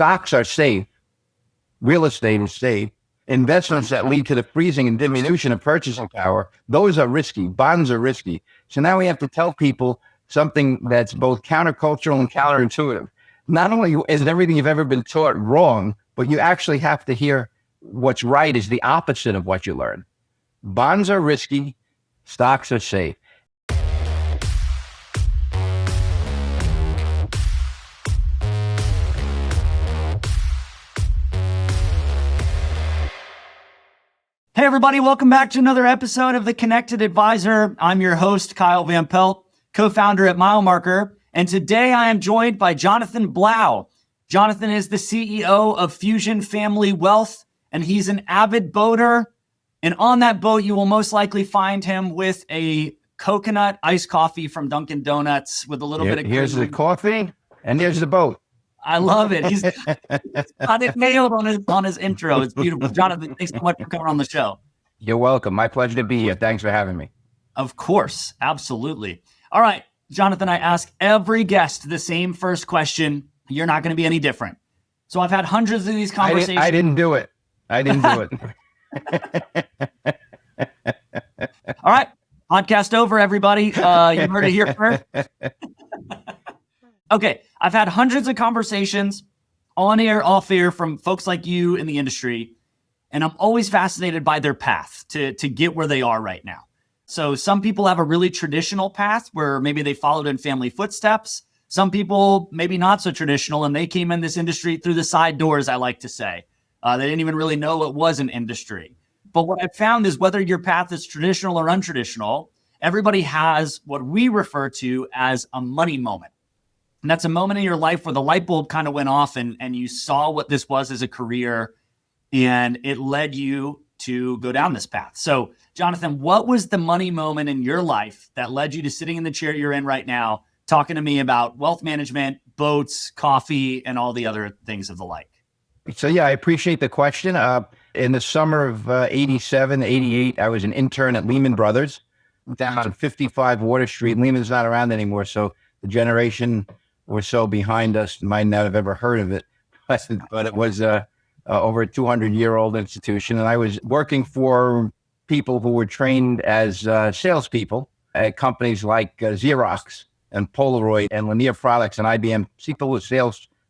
stocks are safe. Real estate is safe. Investments that lead to the freezing and diminution of purchasing power, those are risky. Bonds are risky. So now we have to tell people something that's both countercultural and counterintuitive. Not only is everything you've ever been taught wrong, but you actually have to hear what's right is the opposite of what you learn. Bonds are risky. Stocks are safe. Hey everybody, welcome back to another episode of The Connected Advisor. I'm your host, Kyle Van Pelt, co-founder at Milemarker, and today I am joined by Jonathan Blau. Jonathan is the CEO of Fusion Family Wealth, and he's an avid boater. And on that boat, you will most likely find him with a coconut iced coffee from Dunkin' Donuts with a little bit of Here's the coffee, and there's the boat. I love it. He's got it nailed on his intro. It's beautiful. Jonathan, thanks so much for coming on the show. You're welcome. My pleasure to be here. Thanks for having me. Of course. Absolutely. All right, Jonathan, I ask every guest the same first question. You're not going to be any different. So I've had hundreds of these conversations. I didn't do it. All right. Podcast over, everybody. You heard it here first. Okay, I've had hundreds of conversations on air, off air from folks like you in the industry, and I'm always fascinated by their path to get where they are right now. So some people have a really traditional path where maybe they followed in family footsteps. Some people maybe not so traditional, and they came in this industry through the side doors, I like to say. They didn't even really know it was an industry. But what I've found is whether your path is traditional or untraditional, everybody has what we refer to as a money moment. And that's a moment in your life where the light bulb kind of went off and you saw what this was as a career, and it led you to go down this path. So, Jonathan, what was the money moment in your life that led you to sitting in the chair you're in right now, talking to me about wealth management, boats, coffee, and all the other things of the like? So, yeah, I appreciate the question. In the summer of 87, 88, I was an intern at Lehman Brothers down on 55 Water Street. Lehman's not around anymore, so the generation or so behind us might not have ever heard of it, but it was over a 200-year-old institution. And I was working for people who were trained as salespeople at companies like Xerox and Polaroid and Lanier Products and IBM. People were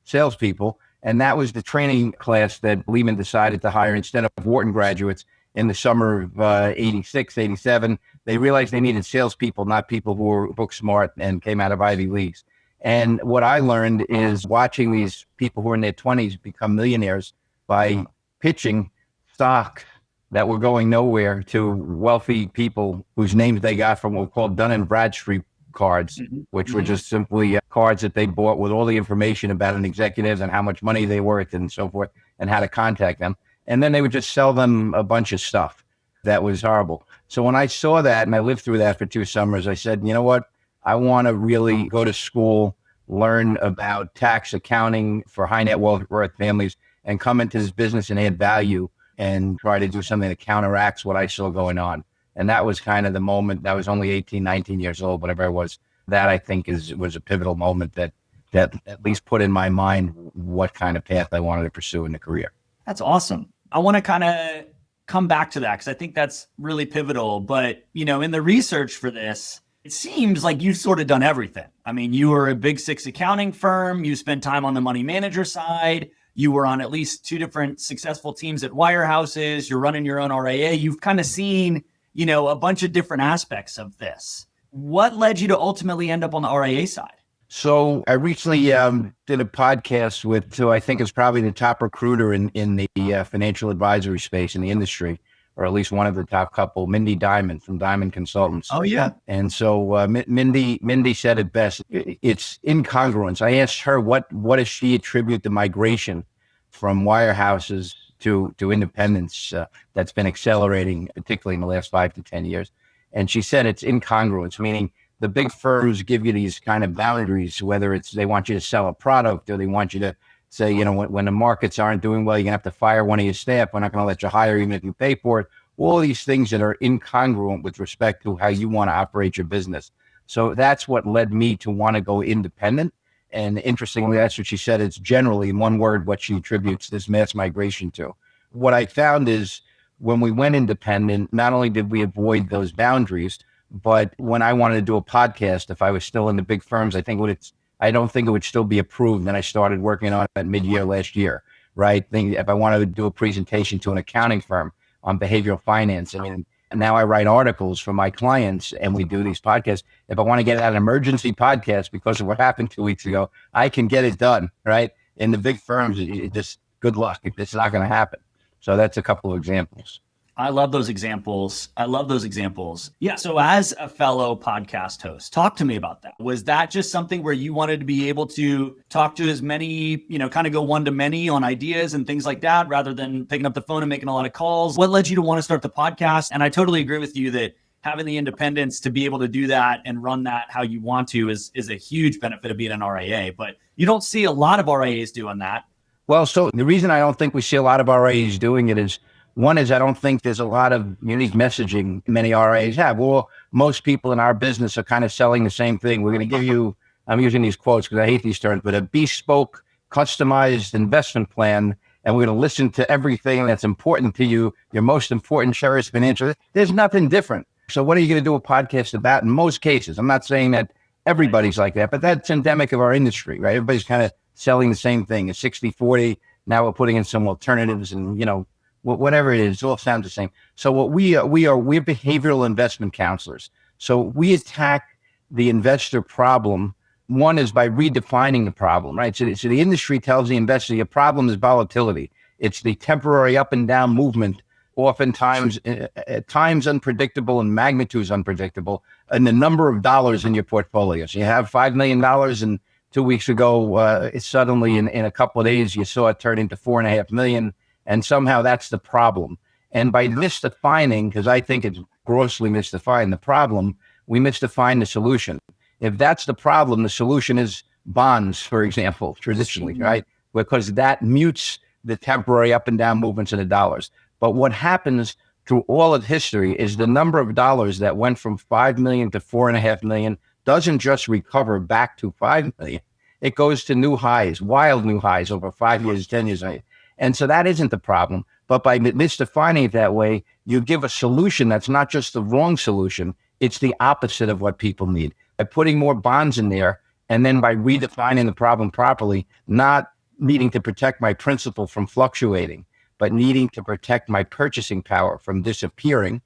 salespeople. And that was the training class that Lehman decided to hire instead of Wharton graduates in the summer of 86, 87. They realized they needed salespeople, not people who were book smart and came out of Ivy Leagues. And what I learned is watching these people who are in their 20s become millionaires by pitching stocks that were going nowhere to wealthy people whose names they got from what were called Dun & Bradstreet cards, which were just simply cards that they bought with all the information about an executive and how much money they worth and so forth and how to contact them. And then they would just sell them a bunch of stuff that was horrible. So when I saw that, and I lived through that for 2 summers, I said, you know what? I want to really go to school, learn about tax accounting for high net worth families, and come into this business and add value and try to do something that counteracts what I saw going on. And that was kind of the moment. I was only 18, 19 years old, whatever I was. That I think was a pivotal moment that at least put in my mind what kind of path I wanted to pursue in the career. That's awesome. I want to kind of come back to that because I think that's really pivotal. But, in the research for this, it seems like you've sort of done everything. I mean, you were a Big Six accounting firm. You spent time on the money manager side. You were on at least 2 different successful teams at wirehouses. You're running your own RIA. You've kind of seen, a bunch of different aspects of this. What led you to ultimately end up on the RIA side? So I recently did a podcast with who I think is probably the top recruiter in the financial advisory space in the industry, or at least one of the top couple, Mindy Diamond from Diamond Consultants. Oh, yeah. And so Mindy said it best. It's incongruence. I asked her, what does she attribute the migration from wirehouses to independence that's been accelerating, particularly in the last 5 to 10 years? And she said it's incongruence, meaning the big firms give you these kind of boundaries, whether it's they want you to sell a product or they want you to say, when the markets aren't doing well, you're going to have to fire one of your staff. We're not going to let you hire even if you pay for it. All these things that are incongruent with respect to how you want to operate your business. So that's what led me to want to go independent. And interestingly, that's what she said. It's generally, in one word, what she attributes this mass migration to. What I found is when we went independent, not only did we avoid those boundaries, but when I wanted to do a podcast, if I was still in the big firms, I don't think it would still be approved. And I started working on it at mid-year last year, right? If I wanted to do a presentation to an accounting firm on behavioral finance, I mean, now I write articles for my clients and we do these podcasts. If I want to get out an emergency podcast because of what happened 2 weeks ago, I can get it done, right? In the big firms, just good luck. It's not going to happen. So that's a couple of examples. I love those examples. Yeah. So as a fellow podcast host, talk to me about that. Was that just something where you wanted to be able to talk to as many, kind of go one to many on ideas and things like that, rather than picking up the phone and making a lot of calls? What led you to want to start the podcast? And I totally agree with you that having the independence to be able to do that and run that how you want to is a huge benefit of being an RIA. But you don't see a lot of RIAs doing that. Well, so the reason I don't think we see a lot of RIAs doing it is, one is I don't think there's a lot of unique messaging many RIAs have. Well, most people in our business are kind of selling the same thing. We're going to give you, I'm using these quotes because I hate these terms, but a bespoke, customized investment plan, and we're going to listen to everything that's important to you, your most important cherished financial. There's nothing different. So what are you going to do a podcast about? In most cases, I'm not saying that everybody's like that, but that's endemic of our industry, right? Everybody's kind of selling the same thing, a 60-40. Now we're putting in some alternatives and, whatever it is, it all sounds the same. So what we're behavioral investment counselors. So we attack the investor problem. One is by redefining the problem, right? So the industry tells the investor your problem is volatility. It's the temporary up and down movement, oftentimes at times unpredictable and magnitudes unpredictable, and the number of dollars in your portfolio. So you have $5 million and 2 weeks ago, it's suddenly in a couple of days, you saw it turn into 4.5 million. And somehow that's the problem. And by misdefining, because I think it's grossly misdefined the problem, we misdefine the solution. If that's the problem, the solution is bonds, for example, traditionally, right? Because that mutes the temporary up and down movements of the dollars. But what happens through all of history is the number of dollars that went from 5 million to 4.5 million doesn't just recover back to 5 million. It goes to new highs, wild new highs over 5 years, 10 years. And so that isn't the problem. But by misdefining it that way, you give a solution that's not just the wrong solution. It's the opposite of what people need. By putting more bonds in there, and then by redefining the problem properly, not needing to protect my principal from fluctuating, but needing to protect my purchasing power from disappearing,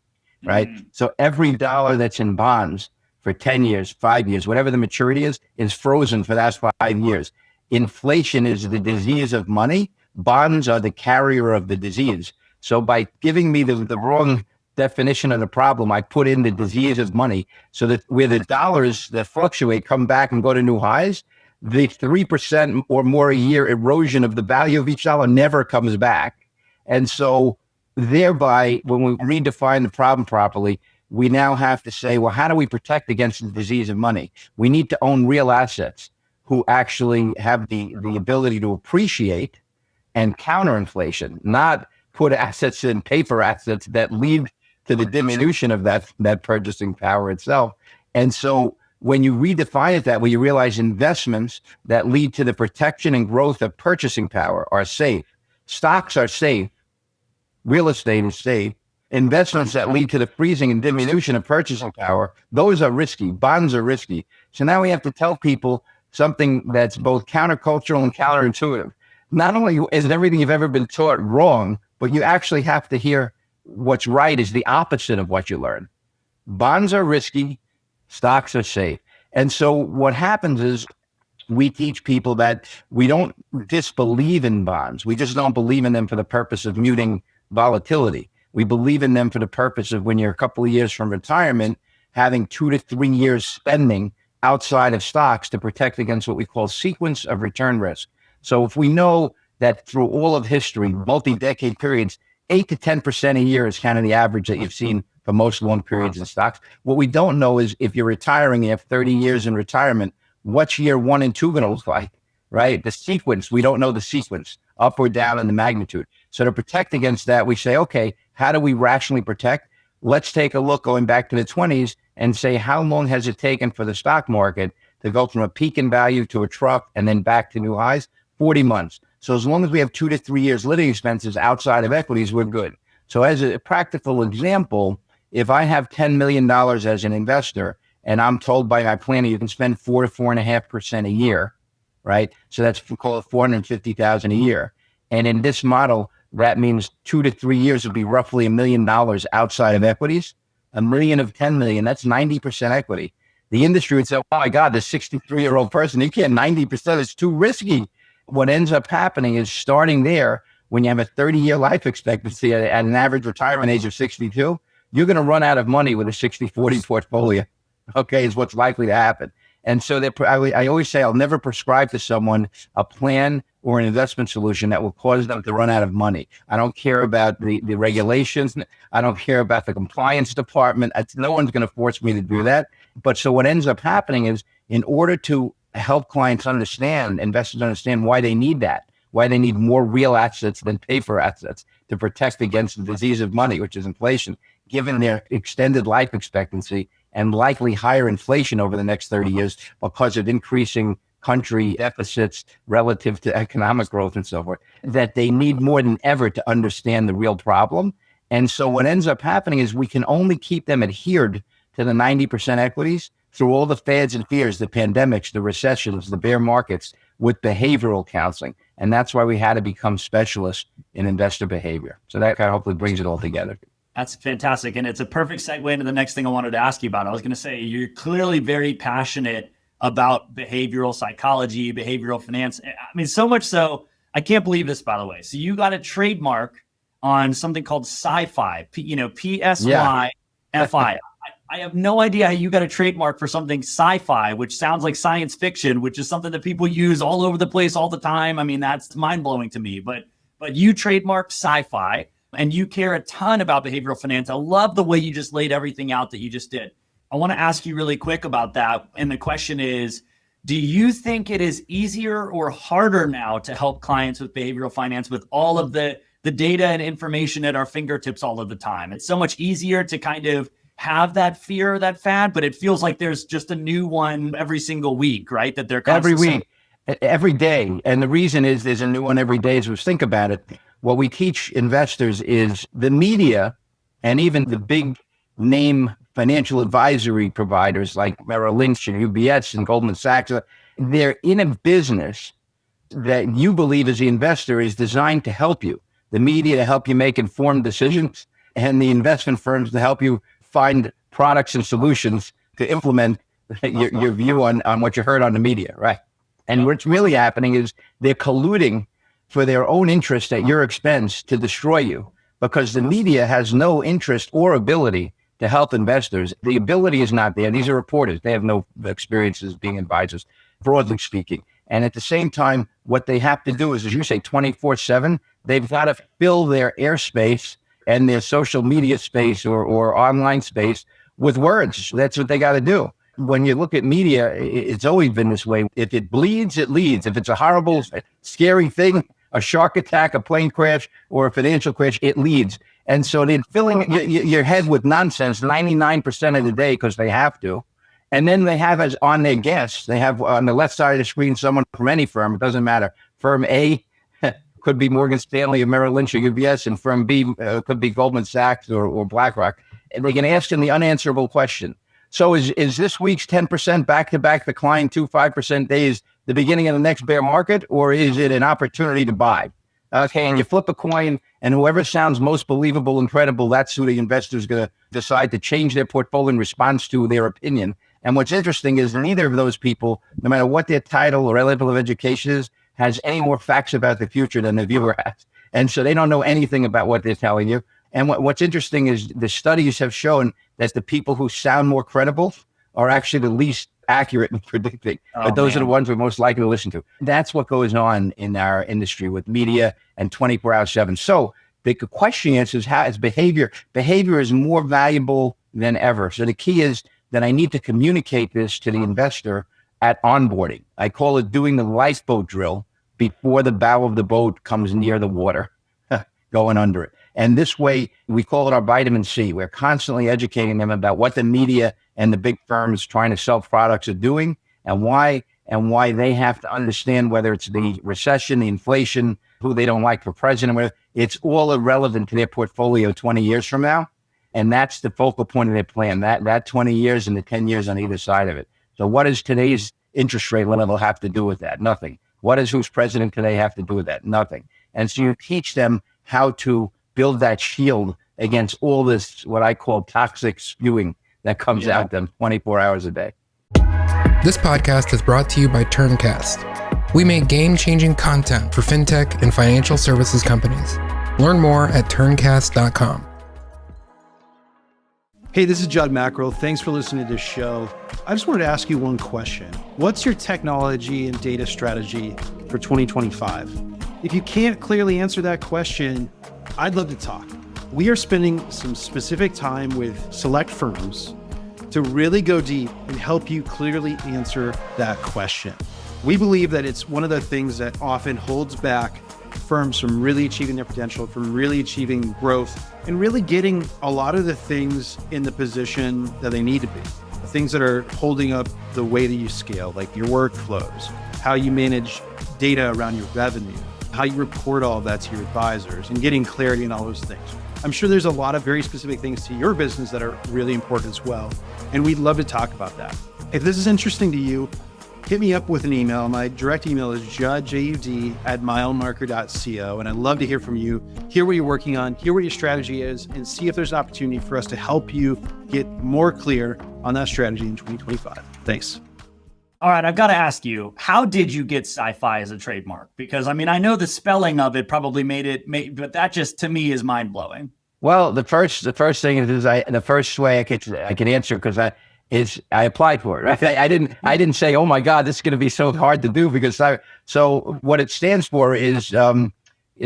right? So every dollar that's in bonds for 10 years, 5 years, whatever the maturity is frozen for that 5 years. Inflation is the disease of money. Bonds are the carrier of the disease. So by giving me the wrong definition of the problem, I put in the disease of money so that where the dollars that fluctuate come back and go to new highs, the 3% or more a year erosion of the value of each dollar never comes back. And so thereby, when we redefine the problem properly, we now have to say, well, how do we protect against the disease of money? We need to own real assets who actually have the ability to appreciate and counter inflation, not put assets in paper assets that lead to the diminution of that purchasing power itself. And so when you redefine it that way, you realize investments that lead to the protection and growth of purchasing power are safe. Stocks are safe. Real estate is safe. Investments that lead to the freezing and diminution of purchasing power, those are risky. Bonds are risky. So now we have to tell people something that's both countercultural and counterintuitive. Not only is everything you've ever been taught wrong, but you actually have to hear what's right is the opposite of what you learn. Bonds are risky, stocks are safe. And so what happens is we teach people that we don't disbelieve in bonds. We just don't believe in them for the purpose of muting volatility. We believe in them for the purpose of when you're a couple of years from retirement, having 2 to 3 years spending outside of stocks to protect against what we call sequence of return risk. So if we know that through all of history, multi-decade periods, 8 to 10% a year is kind of the average that you've seen for most long periods in stocks. What we don't know is if you're retiring, you have 30 years in retirement, what's year 1 and 2 going to look like, right? The sequence, we don't know the sequence, up or down in the magnitude. So to protect against that, we say, okay, how do we rationally protect? Let's take a look going back to the 20s and say, how long has it taken for the stock market to go from a peak in value to a trough and then back to new highs, 40 months. So as long as we have 2 to 3 years living expenses outside of equities, we're good. So as a practical example, if I have $10 million as an investor and I'm told by my planner, you can spend 4 to 4.5% a year, right? So that's call it $450,000 a year. And in this model, that means 2 to 3 years would be roughly $1 million outside of equities. A million of 10 million, that's 90% equity. The industry would say, oh my God, this 63-year-old person, you can't 90%, it's too risky. What ends up happening is starting there, when you have a 30-year life expectancy at an average retirement age of 62, you're going to run out of money with a 60-40 portfolio, okay, is what's likely to happen. And so I always say I'll never prescribe to someone a plan or an investment solution that will cause them to run out of money. I don't care about the regulations. I don't care about the compliance department. No one's going to force me to do that. But so what ends up happening is, in order to help clients understand, investors understand why they need that, why they need more real assets than paper assets to protect against the disease of money, which is inflation, given their extended life expectancy and likely higher inflation over the next 30 years because of increasing country deficits relative to economic growth and so forth, that they need more than ever to understand the real problem. And so what ends up happening is we can only keep them adhered to the 90% equities through all the fads and fears, the pandemics, the recessions, the bear markets, with behavioral counseling. And that's why we had to become specialists in investor behavior. So that kind of hopefully brings it all together. That's fantastic. And it's a perfect segue into the next thing I wanted to ask you about. I was going to say, you're clearly very passionate about behavioral psychology, behavioral finance. I mean, so much so, I can't believe this, by the way. So you got a trademark on something called sci-fi, PSYFI. I have no idea how you got a trademark for something sci-fi, which sounds like science fiction, which is something that people use all over the place all the time. I mean, that's mind-blowing to me. But you trademarked sci-fi, and you care a ton about behavioral finance. I love the way you just laid everything out that you just did. I want to ask you really quick about that. And the question is, do you think it is easier or harder now to help clients with behavioral finance with all of the data and information at our fingertips all of the time? It's so much easier to kind of have that fear, that fad, but it feels like there's just a new one every single week, right? That they're every week, every day. And the reason is there's a new one every day. As we think about it, what we teach investors is the media and even the big name financial advisory providers like Merrill Lynch and UBS and Goldman Sachs, they're in a business that you believe as the investor is designed to help you. The media to help you make informed decisions, and the investment firms to help you find products and solutions to implement your view on what you heard on the media, right? And what's really happening is they're colluding for their own interest at your expense to destroy you, because the media has no interest or ability to help investors. The ability is not there. These are reporters. They have no experiences being advisors, broadly speaking. And at the same time, what they have to do is, as you say, 24/7, they've got to fill their airspace and their social media space or online space with words. That's what they got to do. When you look at media, it's always been this way. If it bleeds, it leads. If it's a horrible, scary thing, a shark attack, a plane crash, or a financial crash, it leads. And so they're filling your head with nonsense 99% of the day because they have to. And then they have as on their guests, they have on the left side of the screen someone from any firm. It doesn't matter. Firm A could be Morgan Stanley or Merrill Lynch or UBS, and firm B could be Goldman Sachs or BlackRock. And they can ask them the unanswerable question. So is this week's 10% back-to-back decline 5% days the beginning of the next bear market, or is it an opportunity to buy? Okay, and you flip a coin, and whoever sounds most believable and credible, that's who the investor is going to decide to change their portfolio in response to their opinion. And what's interesting is neither of those people, no matter what their title or level of education is, has any more facts about the future than the viewer has. And so they don't know anything about what they're telling you. And what's interesting is the studies have shown that the people who sound more credible are actually the least accurate in predicting. But those are the ones we're most likely to listen to. That's what goes on in our industry with media and 24/7. So the question is how is behavior? Behavior is more valuable than ever. So the key is that I need to communicate this to the investor at onboarding. I call it doing the lifeboat drill before the bow of the boat comes near the water, going under it. And this way, we call it our vitamin C. We're constantly educating them about what the media and the big firms trying to sell products are doing and why they have to understand whether it's the recession, the inflation, who they don't like for president, whether it's all irrelevant to their portfolio 20 years from now. And that's the focal point of their plan, that 20 years and the 10 years on either side of it. So what does today's interest rate level have to do with that? Nothing. What does who's president today have to do with that? Nothing. And so you teach them how to build that shield against all this, what I call toxic spewing that comes out them 24 hours a day. This podcast is brought to you by Turncast. We make game-changing content for fintech and financial services companies. Learn more at turncast.com. Hey, this is Judd Mackerel. Thanks for listening to this show. I just wanted to ask you one question. What's your technology and data strategy for 2025? If you can't clearly answer that question, I'd love to talk. We are spending some specific time with select firms to really go deep and help you clearly answer that question. We believe that it's one of the things that often holds back firms from really achieving their potential, from really achieving growth, and really getting a lot of the things in the position that they need to be. The things that are holding up the way that you scale, like your workflows, how you manage data around your revenue, how you report all of that to your advisors, and getting clarity in all those things. I'm sure there's a lot of very specific things to your business that are really important as well, and we'd love to talk about that. If this is interesting to you, hit me up with an email. My direct email is judd@milemarker.co, and I'd love to hear from you, hear what you're working on, hear what your strategy is, and see if there's an opportunity for us to help you get more clear on that strategy in 2025. Thanks. All right, I've got to ask you, how did you get sci-fi as a trademark? Because I mean, I know the spelling of it probably but that just to me is mind blowing. Well, the first thing is the first way I can answer because I applied for it. Right? I didn't say, oh my God, this is going to be so hard to do so what it stands for is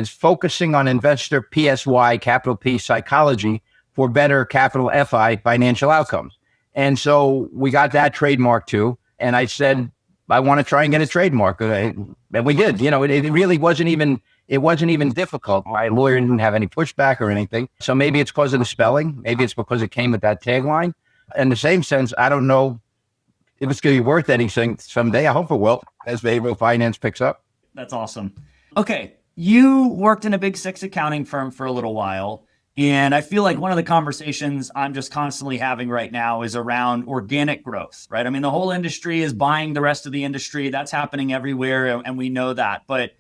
focusing on investor PSY, capital P psychology for better capital FI financial outcomes. And so we got that trademark too. And I said, I want to try and get a trademark. And we did. It really wasn't even difficult. My lawyer didn't have any pushback or anything. So maybe it's because of the spelling. Maybe it's because it came with that tagline. In the same sense, I don't know if it's going to be worth anything someday. I hope it will as behavioral finance picks up. That's awesome. Okay. You worked in a big six accounting firm for a little while. And I feel like one of the conversations I'm just constantly having right now is around organic growth, right? I mean, the whole industry is buying the rest of the industry. That's happening everywhere. And we know that. But,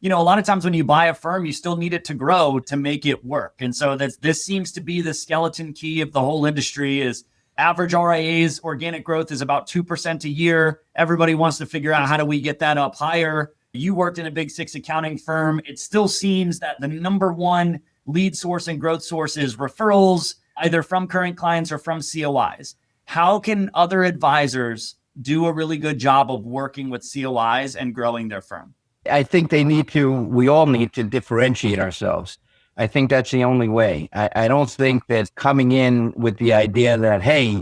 a lot of times when you buy a firm, you still need it to grow to make it work. And so this seems to be the skeleton key of the whole industry is average RIA's organic growth is about 2% a year. Everybody wants to figure out how do we get that up higher. You worked in a big six accounting firm. It still seems that the number one lead source and growth source is referrals, either from current clients or from COIs. How can other advisors do a really good job of working with COIs and growing their firm? I think we all need to differentiate ourselves. I think that's the only way. I don't think that coming in with the idea that, hey,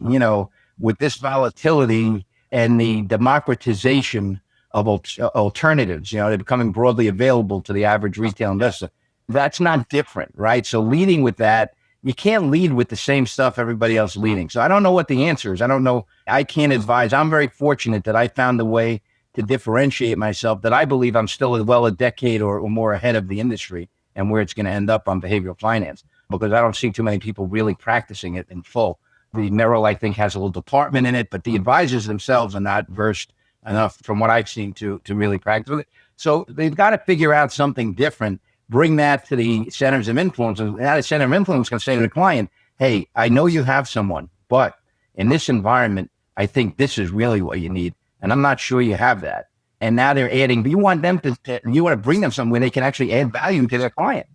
with this volatility and the democratization of alternatives, they're becoming broadly available to the average retail investor. That's not different, right? So leading with that, you can't lead with the same stuff everybody else leading. So I don't know what the answer is. I don't know. I can't advise. I'm very fortunate that I found a way to differentiate myself that I believe I'm still a decade or more ahead of the industry and where it's going to end up on behavioral finance, because I don't see too many people really practicing it in full. The Merrill, I think, has a little department in it, but the advisors themselves are not versed enough from what I've seen to really practice with it. So they've got to figure out something different. Bring that to the centers of influence. And that center of influence can say to the client, hey, I know you have someone, but in this environment, I think this is really what you need. And I'm not sure you have that. And now they're adding, but you want to bring them somewhere they can actually add value to their client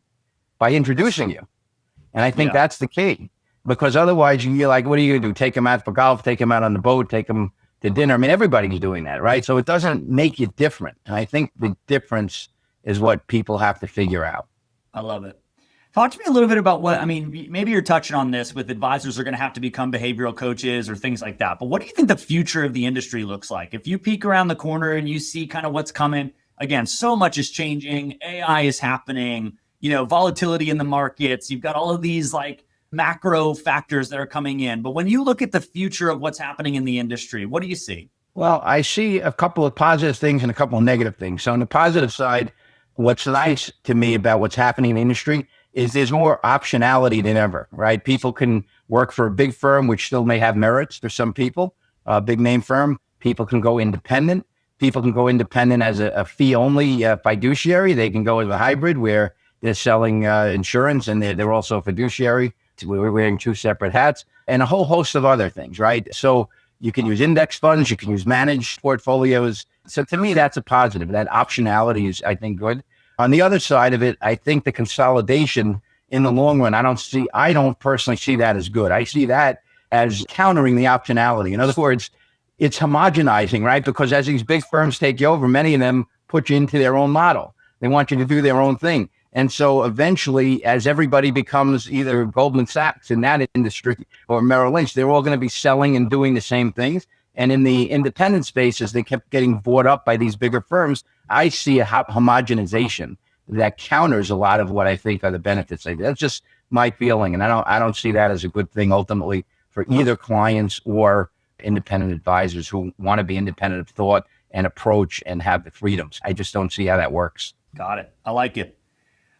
by introducing you. And I think that's the key, because otherwise you're like, what are you going to do? Take them out for golf, take them out on the boat, take them to dinner. I mean, everybody's doing that, right? So it doesn't make you different. And I think the difference is what people have to figure out. I love it. Talk to me a little bit about maybe you're touching on this with advisors are going to have to become behavioral coaches or things like that. But what do you think the future of the industry looks like? If you peek around the corner and you see kind of what's coming, again, so much is changing. AI is happening, volatility in the markets. You've got all of these like macro factors that are coming in. But when you look at the future of what's happening in the industry, what do you see? Well, I see a couple of positive things and a couple of negative things. So on the positive side, what's nice to me about what's happening in the industry is there's more optionality than ever, right? People can work for a big firm, which still may have merits for some people, a big name firm. People can go independent. People can go independent as a fee-only fiduciary. They can go as a hybrid where they're selling insurance and they're also a fiduciary. We're wearing two separate hats and a whole host of other things, right? So you can use index funds, you can use managed portfolios. So to me, that's a positive. That optionality is, I think, good. On the other side of it, I think the consolidation in the long run, I don't personally see that as good. I see that as countering the optionality. In other words, it's homogenizing, right? Because as these big firms take you over, many of them put you into their own model. They want you to do their own thing. And so eventually, as everybody becomes either Goldman Sachs in that industry or Merrill Lynch, they're all going to be selling and doing the same things. And in the independent spaces, they kept getting bought up by these bigger firms. I see a homogenization that counters a lot of what I think are the benefits. That's just my feeling. And I don't see that as a good thing ultimately for either clients or independent advisors who want to be independent of thought and approach and have the freedoms. I just don't see how that works. Got it. I like it.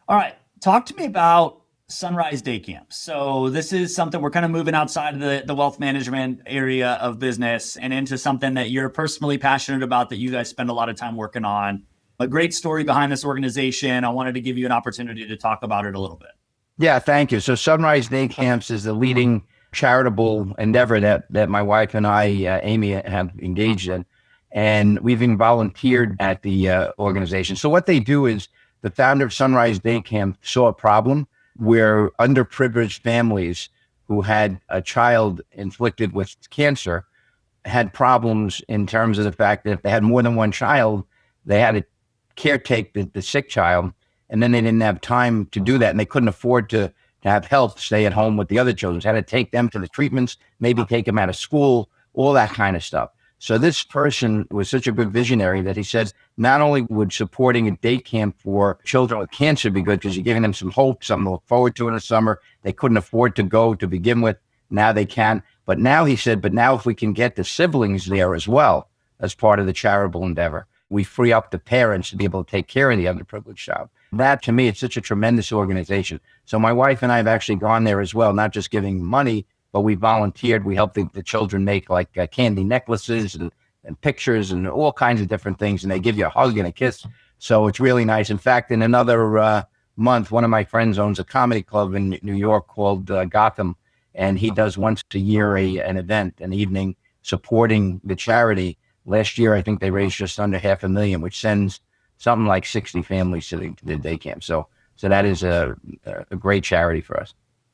All right. Talk to me about Sunrise Day Camps. So this is something we're kind of moving outside of the wealth management area of business and into something that you're personally passionate about, that you guys spend a lot of time working on. A great story behind this organization. I wanted to give you an opportunity to talk about it a little bit. Yeah, thank you. So Sunrise Day Camps is the leading charitable endeavor that my wife and I, Amy, have engaged in. And we've been volunteered at the organization. So what they do is the founder of Sunrise Day Camp saw a problem where underprivileged families who had a child inflicted with cancer had problems in terms of the fact that if they had more than one child, they had to caretake the sick child, and then they didn't have time to do that, and they couldn't afford to have help stay at home with the other children. So they had to take them to the treatments, maybe take them out of school, all that kind of stuff. So this person was such a good visionary that he said, not only would supporting a day camp for children with cancer be good because you're giving them some hope, something to look forward to in the summer. They couldn't afford to go to begin with. Now they can. But now he said, but now if we can get the siblings there as well as part of the charitable endeavor, we free up the parents to be able to take care of the underprivileged child. That, to me, it's such a tremendous organization. So my wife and I have actually gone there as well, not just giving money, but we volunteered. We helped the children make like candy necklaces and pictures and all kinds of different things. And they give you a hug and a kiss. So it's really nice. In fact, in another month, one of my friends owns a comedy club in New York called Gotham. And he does once a year an event, an evening supporting the charity. Last year, I think they raised just under $500,000, which sends something like 60 families to the day camp. So that is a great charity for us.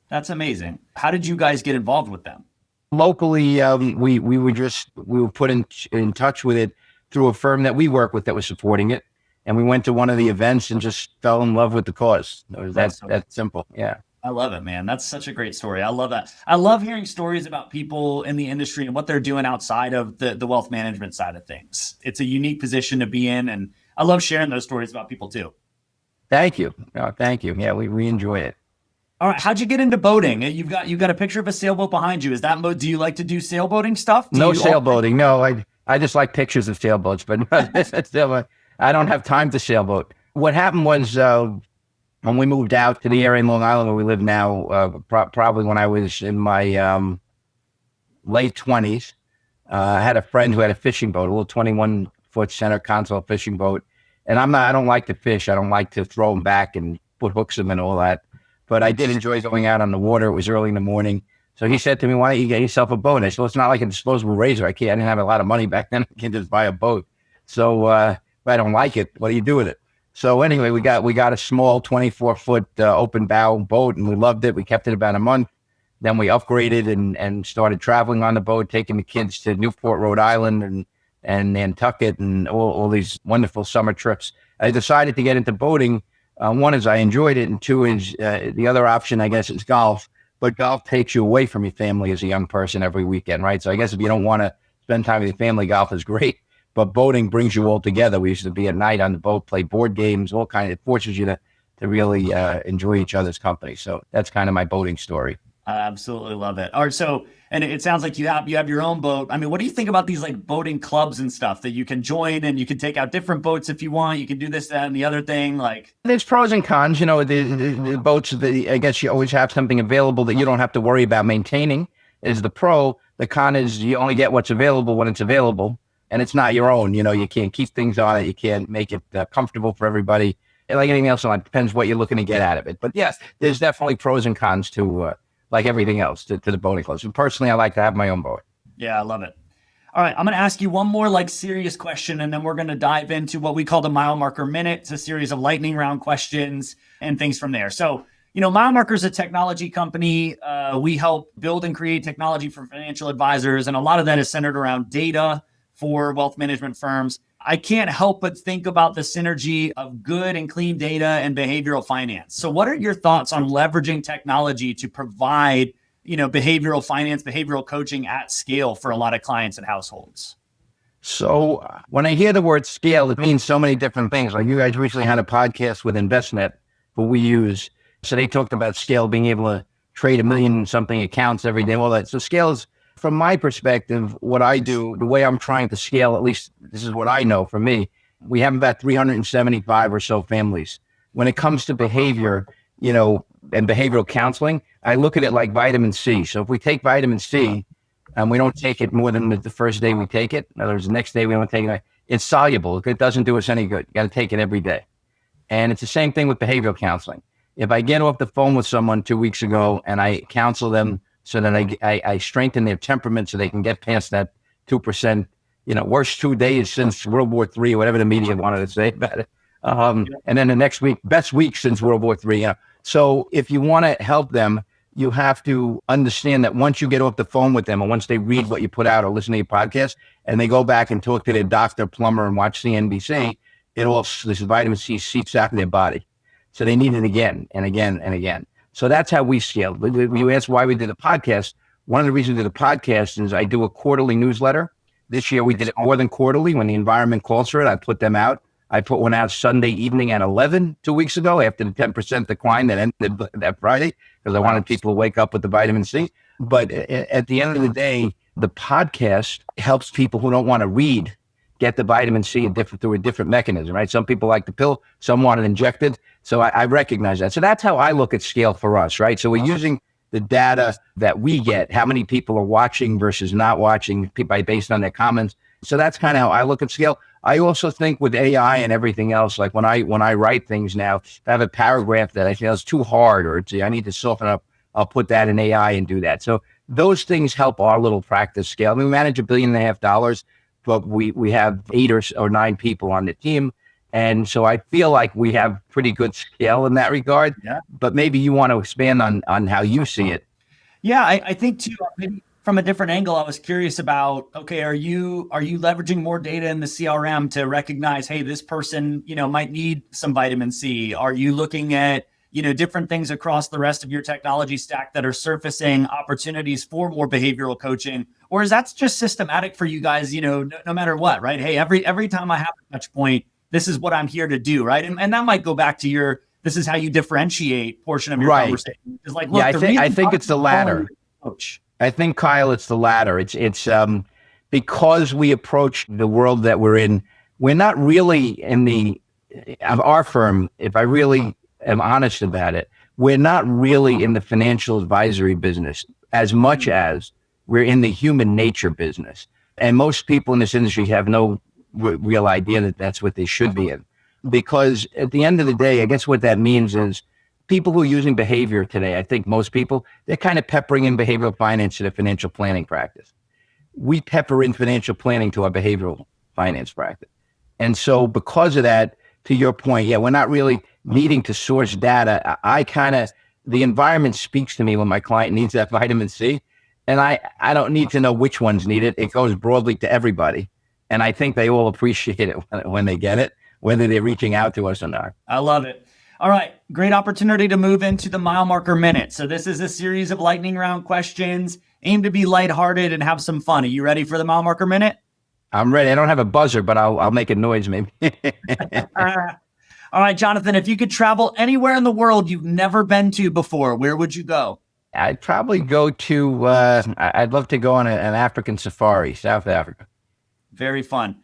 That's amazing. How did you guys get involved with them? Locally, we were put in touch with it through a firm that we work with that was supporting it. And we went to one of the events and just fell in love with the cause. That's simple. Yeah. I love it, man. That's such a great story. I love that. I love hearing stories about people in the industry and what they're doing outside of the wealth management side of things. It's a unique position to be in. And I love sharing those stories about people too. Thank you. Thank you. Yeah, we enjoy it. All right. How'd you get into boating? You've got a picture of a sailboat behind you. Is that do you like to do sailboating stuff? No sailboating. No, I just like pictures of sailboats, but I don't have time to sailboat. What happened was when we moved out to the area in Long Island where we live now, probably when I was in my late 20s, I had a friend who had a fishing boat, a little 21-foot center console fishing boat. And I don't like to fish. I don't like to throw them back and put hooks in and all that. But I did enjoy going out on the water. It was early in the morning. So he said to me, why don't you get yourself a boat? I said, well, it's not like a disposable razor. I didn't have a lot of money back then. I can't just buy a boat. So if I don't like it, what do you do with it? So anyway, we got a small 24-foot open bow boat, and we loved it. We kept it about a month. Then we upgraded and started traveling on the boat, taking the kids to Newport, Rhode Island, and Nantucket, and all these wonderful summer trips. I decided to get into boating. One is I enjoyed it, and two is the other option, I guess, is golf. But golf takes you away from your family as a young person every weekend, right? So I guess if you don't want to spend time with your family, golf is great. But boating brings you all together. We used to be at night on the boat, play board games, all kinds. It forces you to really enjoy each other's company. So that's kind of my boating story. I absolutely love it. All right, so and it sounds like you have your own boat. I mean, what do you think about these like boating clubs and stuff that you can join and you can take out different boats if you want? You can do this, that, and the other thing. Like, There's pros and cons. The boats, I guess you always have something available that you don't have to worry about maintaining is the pro. The con is you only get what's available when it's available, and it's not your own. You can't keep things on it. You can't make it comfortable for everybody. And like anything else, it depends what you're looking to get out of it. But yes, there's definitely pros and cons to like everything else to the boating clubs. And personally, I like to have my own boat. yeah, I love it. All right, I'm going to ask you one more like serious question, and then we're going to dive into what we call the Milemarker Minute. It's a series of lightning round questions and things from there. So, Milemarker is a technology company. We help build and create technology for financial advisors, and a lot of that is centered around data for wealth management firms. I can't help but think about the synergy of good and clean data and behavioral finance. So what are your thoughts on leveraging technology to provide, behavioral finance, behavioral coaching at scale for a lot of clients and households? So when I hear the word scale, it means so many different things. Like you guys recently had a podcast with InvestNet, who we use. So they talked about scale, being able to trade 1 million something accounts every day, all that. So scale is, from my perspective, what I do, the way I'm trying to scale, at least this is what I know for me, we have about 375 or so families. When it comes to behavior, and behavioral counseling, I look at it like vitamin C. So if we take vitamin C and we don't take it more than the first day we take it, in other words, the next day we don't take it, it's soluble. It doesn't do us any good. You got to take it every day. And it's the same thing with behavioral counseling. If I get off the phone with someone 2 weeks ago and I counsel them so that I strengthen their temperament so they can get past that 2%, worst 2 days since World War III, or whatever the media wanted to say about it. And then the next week, best week since World War III. So if you want to help them, you have to understand that once you get off the phone with them, or once they read what you put out or listen to your podcast, and they go back and talk to their doctor, plumber, and watch CNBC, this vitamin C seeps out of their body. So they need it again and again and again. So that's how we scale. You asked why we did a podcast. One of the reasons we did a podcast is I do a quarterly newsletter. This year we did it more than quarterly. When the environment calls for it, I put them out. I put one out Sunday evening at 11 2 weeks ago after the 10% decline that ended that Friday, because I wanted people to wake up with the vitamin C. But at the end of the day, the podcast helps people who don't want to read get the vitamin C through a different mechanism, right? Some people like the pill, some want it injected. So I recognize that. So that's how I look at scale for us, right? So we're using the data that we get, how many people are watching versus not watching based on their comments. So that's kind of how I look at scale. I also think with AI and everything else, like when I write things now, if I have a paragraph that I feel is too hard or I need to soften up, I'll put that in AI and do that. So those things help our little practice scale. I mean, we manage $1.5 billion, but we have 8 or 9 people on the team. And so I feel like we have pretty good scale in that regard. Yeah. But maybe you want to expand on how you see it. Yeah, I think too, maybe from a different angle, I was curious about, okay, are you leveraging more data in the CRM to recognize, hey, this person, might need some vitamin C? Are you looking at, different things across the rest of your technology stack that are surfacing opportunities for more behavioral coaching? Or is that just systematic for you guys, no matter what, right? Hey, every time I have a touch point, this is what I'm here to do, right? And that might go back to this is how you differentiate portion of your conversation. It's like, look, I think it's the latter. Coach. I think, Kyle, it's the latter. It's because we approach the world that we're in, we're not really of our firm, if I really am honest about it, we're not really in the financial advisory business as much as we're in the human nature business. And most people in this industry have no real idea that that's what they should be in. Because at the end of the day, I guess what that means is people who are using behavior today, I think most people, they're kind of peppering in behavioral finance to their financial planning practice. We pepper in financial planning to our behavioral finance practice. And so because of that, to your point, we're not really needing to source data. The environment speaks to me when my client needs that vitamin C. And I don't need to know which ones need it. It goes broadly to everybody. And I think they all appreciate it when they get it, whether they're reaching out to us or not. I love it. All right. Great opportunity to move into the Milemarker Minute. So this is a series of lightning round questions aimed to be lighthearted and have some fun. Are you ready for the Milemarker Minute? I'm ready. I don't have a buzzer, but I'll make a noise maybe. All right, Jonathan, if you could travel anywhere in the world you've never been to before, where would you go? I'd probably go to, I'd love to go on an African safari, South Africa. Very fun.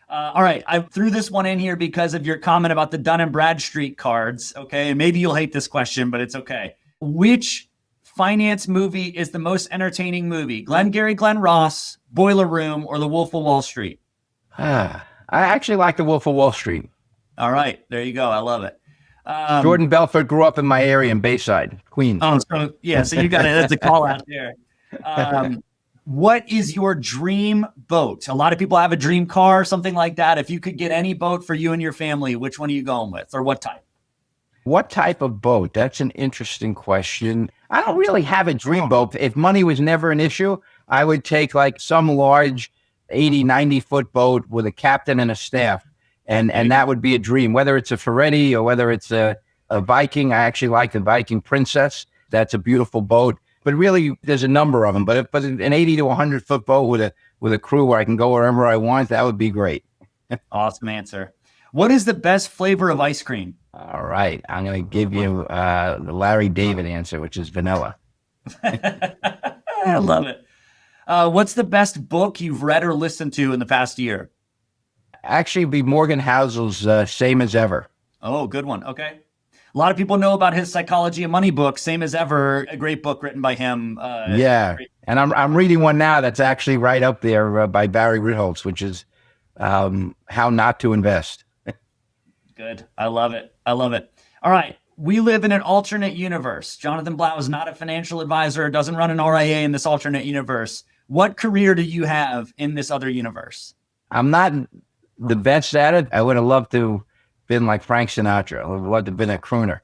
All right. I threw this one in here because of your comment about the Dun & Bradstreet cards. Okay. And maybe you'll hate this question, but it's okay. Which finance movie is the most entertaining movie? Glengarry Glen Ross, Boiler Room, or The Wolf of Wall Street? I actually like The Wolf of Wall Street. All right. There you go. I love it. Jordan Belfort grew up in my area in Bayside, Queens. Oh, so yeah. So you got it. That's a call out there. What is your dream boat? A lot of people have a dream car, something like that. If you could get any boat for you and your family, which one are you going with, or what type? What type of boat? That's an interesting question. I don't really have a dream boat. If money was never an issue, I would take like some large 80, 90-foot boat with a captain and a staff. And that would be a dream, whether it's a Ferretti or whether it's a Viking. I actually like the Viking Princess. That's a beautiful boat. But really, there's a number of them. But an 80 to 100-foot boat with a crew where I can go wherever I want, that would be great. Awesome answer. What is the best flavor of ice cream? All right. I'm going to give you the Larry David answer, which is vanilla. I love it. What's the best book you've read or listened to in the past year? Actually, it'd be Morgan Housel's Same as Ever. Oh, good one. Okay. A lot of people know about his Psychology of Money book, Same as Ever, a great book written by him. Yeah. And I'm reading one now that's actually right up there by Barry Ritholtz, which is How Not to Invest. Good. I love it. I love it. All right. We live in an alternate universe. Jonathan Blau is not a financial advisor, doesn't run an RIA in this alternate universe. What career do you have in this other universe? I'm not the best at it. I would have loved to been like Frank Sinatra. I would have loved to have been a crooner.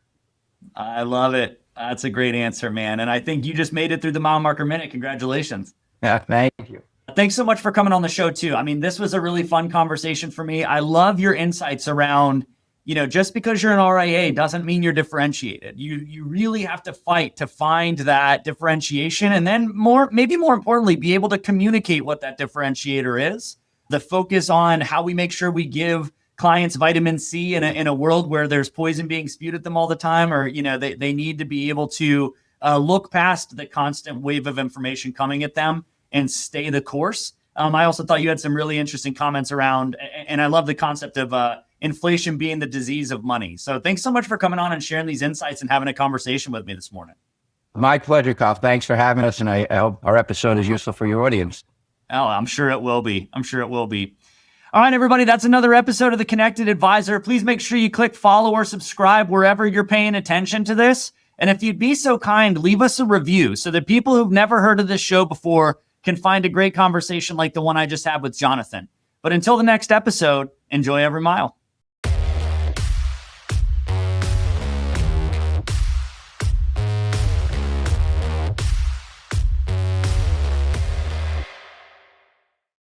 I love it. That's a great answer, man. And I think you just made it through the Milemarker Minute. Congratulations. Yeah, thank you. Thanks so much for coming on the show too. I mean, this was a really fun conversation for me. I love your insights around, just because you're an RIA doesn't mean you're differentiated. You really have to fight to find that differentiation, and then maybe more importantly, be able to communicate what that differentiator is. The focus on how we make sure we give clients vitamin C in a world where there's poison being spewed at them all the time, or they need to be able to look past the constant wave of information coming at them and stay the course. I also thought you had some really interesting comments around, and I love the concept of inflation being the disease of money. So thanks so much for coming on and sharing these insights and having a conversation with me this morning. My pleasure, Kyle. Thanks for having us, and I hope our episode is useful for your audience. Oh, I'm sure it will be. All right, everybody, that's another episode of The Connected Advisor. Please make sure you click follow or subscribe wherever you're paying attention to this. And if you'd be so kind, leave us a review so that people who've never heard of this show before can find a great conversation like the one I just had with Jonathan. But until the next episode, enjoy every mile.